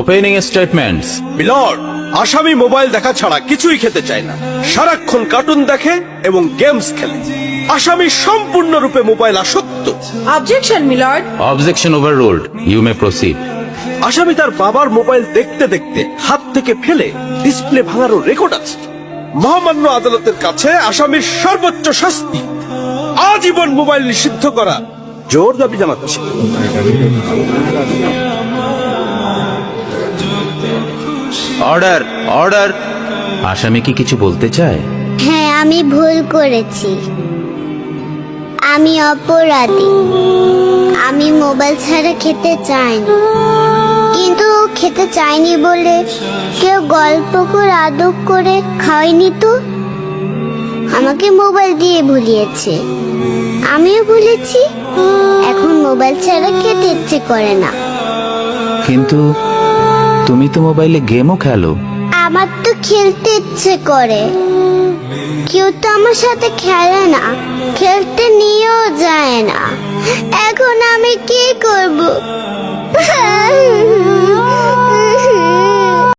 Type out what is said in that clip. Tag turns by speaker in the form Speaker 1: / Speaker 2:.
Speaker 1: Opening statements.
Speaker 2: Milord, আসামি mobile দেখা ছাড়া কিছুই খেতে চায় না, সারাক্ষণ কার্টুন দেখে এবং গেমস খেলে। আসামি সম্পূর্ণরূপে মোবাইল আসক্ত।
Speaker 3: Objection milord.
Speaker 1: Objection overruled, you may proceed.
Speaker 2: আসামি তার বাবার মোবাইল দেখতে দেখতে হাত থেকে ফেলে ডিসপ্লে ভাঙারও রেকর্ড আছে। মহামান্য আদালতের কাছে আসামির সর্বোচ্চ শাস্তি আজীবন মোবাইল নিষিদ্ধ করা জোর দাবি জানাচ্ছি।
Speaker 1: Order, order. আসামি কি কিছু বলতে চায়?
Speaker 4: হ্যাঁ, আমি ভুল করেছি। আমি অপরাধী। আমি মোবাইল ছাড়া খেতে চাইনি, কিন্তু খেতে চাইনি বলে কেউ গল্প করে আদর করে খাওয়াইনি তো। আমাকে মোবাইল দিয়ে ভুলিয়েছে, আমিও ভুলেছি। এখন মোবাইল ছাড়া খেতে ইচ্ছে করে না।
Speaker 1: কিন্তু তুমি তো মোবাইলে গেমও খেলো।
Speaker 4: আমার তো খেলতে ইচ্ছে করে, কেউ তো আমার সাথে খেলে না, খেলতে নিয়েও যায় না। এখন আমি কি করব?